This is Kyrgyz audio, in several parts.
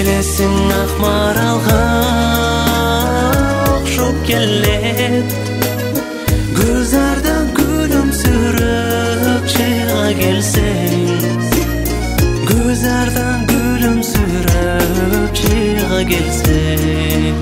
Келесің ақ маралға оқшып келет, көзардан күлімсіріп шыға келсең, көзардан күлімсіріп шыға келсең.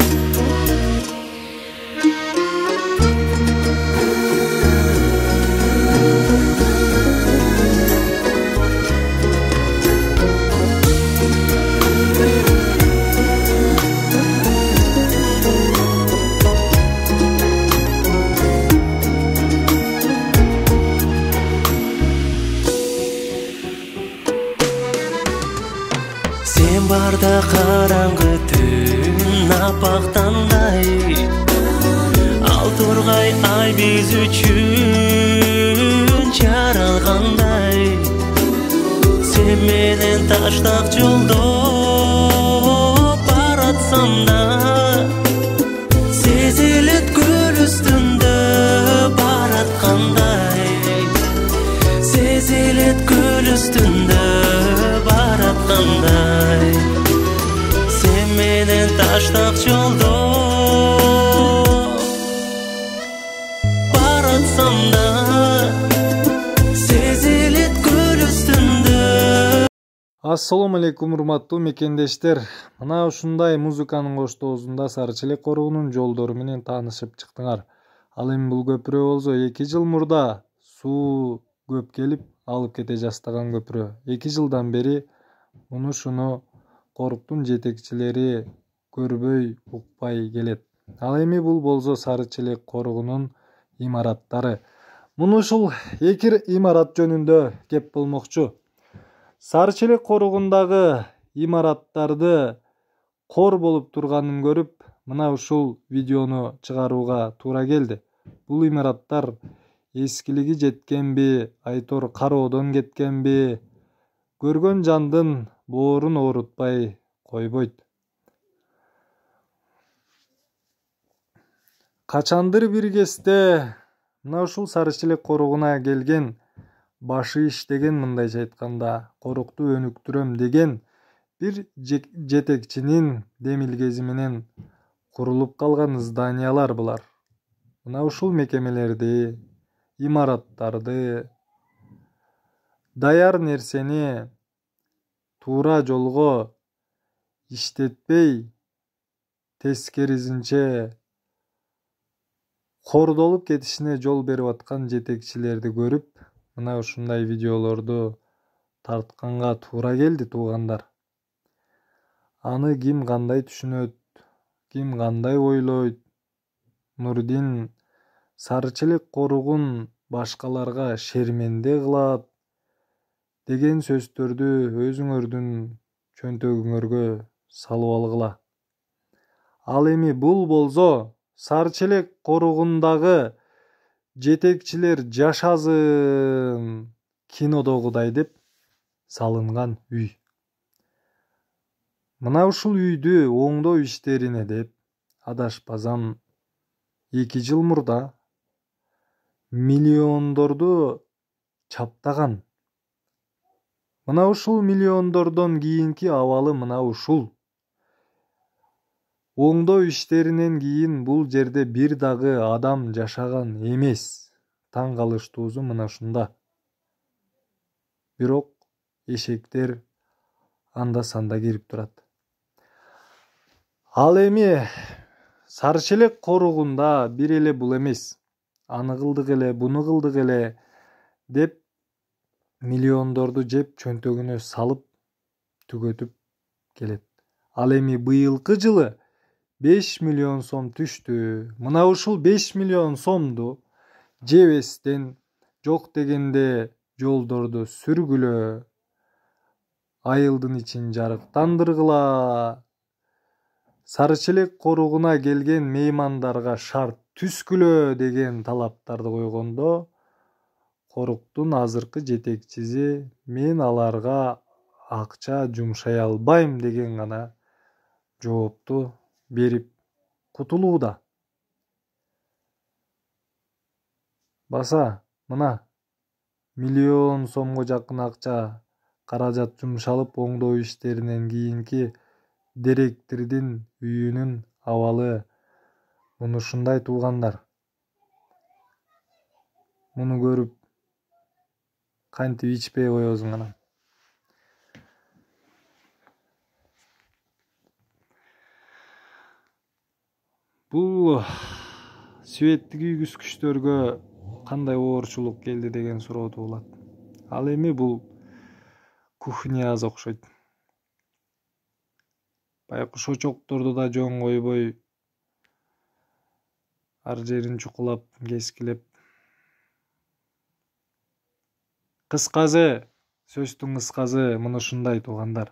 Sen barda қараңғы түн апақтандай, ал торғай ай біз үшін жаралғандай. Sen менен таштақ жолда баратсам да, сезілет көл үстінде баратқандай, сезілет көл үстінде баратқандай. Sen менен таштақ жолда баратсам да, сезілет көл үстінде. Ассаламу алейкум, урматтуу мекендештер. Мына ушундай музыканын коштоосунда Сарычелек корогунун жолдору менен таанышып чыктыңар. Ал эми бул көпүрө болсо 2 жыл мурда суу көп келип алып кете жаздаган көпүрө. 2 жылдан бери муну коруктун жетекчилери көрбөй, укпай келет. Ал эми бул болсо Сарычелек корогунун имараттары. Муну ушул 2 имарат жөнүндө кеп болмокчу. Сарычелек корогундагы имараттарды кор болуп турганын көрүп, мына ушул видеону чыгарууга туура келди. Бул имараттар эскилиги жеткенби, айтор кароодон кеткенби, көргөн жандын боорун оорутпай койбойт. Качандыр бир кезде мына ушул Сарычелек корогуна келген, башы иштеген, мындайча айтканда, корукту өнүктүрөм деген бир жетекчинин демилгеси менен курулуп калган зданиялар булар. Мына ушул мекемелерди, имараттарды, даяр нерсени туура жолго иштетпей, тескерисинче кордолуп кетишине жол берип аткан жетекчилерди көрүп, мына ушундай видеолорду тартканга туура келди, туугандар. Аны ким кандай түшүнөт, ким кандай ойлойт, Нурдин Сарычелек корогун башкаларга шерменде кылат деген сөздөрдү өзүңөрдүн чөнтөгүңөргө салып алгыла. Ал эми бул болсо Сарычелек корогундагы жетекчилер жашасын кинодогудай деп салынган үй. Мына ушул үйдү оңдоо иштерине деп адашпасам 2 жыл мурда миллиондорду чаптаган. Мына ушул миллиондордон кийинки абалы мына ушул. Оңдоо иштеринен кийин бул жерде бир дагы адам жашаган эмес. Таң калыштуусу мына ушунда. Бирок эшектер анда санда кирип турат. Ал эми Сарычелек корогунда бир эле бул эмес, аны кылдык эле, буну кылдык эле деп миллиондорду жеп чөнтөгүнө салып түгөтүп келет. Ал эми быйылкы жылы 5 миллион сом түштү. Мына ушул 5 миллион сомду жебестен, жок дегенде жолдорду сүргүлө, айылдын ичин жарыктандыргыла, Сарычелек корогуна келген меймандарга шарт түскүлө деген талаптарды койгондо, коруктун азыркы жетекчиси мен аларга акча жумшай албайм деген гана жоопту берип кутулууда. Баса, мына миллион сомго жакын акча каражат жумшалып оңдоо иштеринен кийинки директордун үйүнүн абалы муну ушундай туугандар. Муну көрүп кантип ичпей коесуң анан. Бул светтик үйгүзгүчтөргө кандай оорчулук келди деген суроо туулат. Ал эми бул кухня аз окшойт. Байкуш очокторду да жөн койбой, ар жерин чукулап, кескилеп. Кыскасы, сөздүн кыскасы муну ушундай туугандар.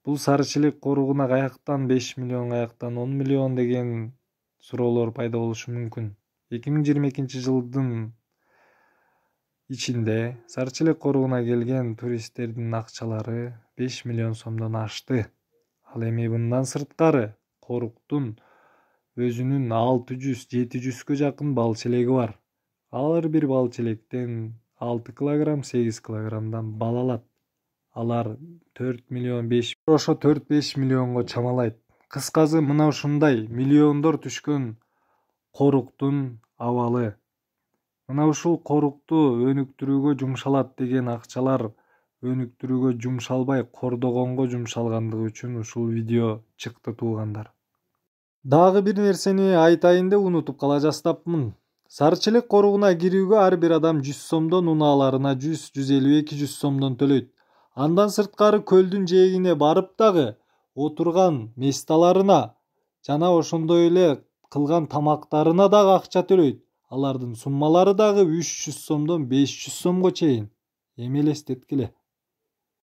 Бул сарычелек коругуна каяктан 5 миллион, каяктан 10 миллион деген суроолор пайда болушу мүмкүн. 2022 жылдын ичинде Сарычелек коругуна келген туристтердин акчалары 5 миллион сомдон ашты. Ал эми мындан сырткары коруктун өзүнүн 600-700гө жакын бал челеги бар. Ар бир бал челектен 6 килограмм, 8 килограммдан бал алат. Алар 4 миллион 5 ошо 4-5 миллионго чамалайт. Кыскасы мына ушундай миллиондор түшкөн коруктун абалы. Мына ушул корукту өнүктүрүүгө жумшалат деген акчалар өнүктүрүүгө жумшалбай кордогонго жумшалгандыгы үчүн ушул видео чыкты туугандар. Дагы бир нерсени айтайын деп унутуп кала жаздапмын. Сарычелек коругуна кирүүгө ар бир адам 100 сомдон, унааларына 100, 150, 200 сомдон төлөйт. Андан сырткары көлдүн жээгине барып дагы отурган месталарына жана ошондой эле кылган тамактарына дагы акча төлөйт. Алардын суммалары дагы 300 сомдон 500 сомго чейин. Эми элестеткиле.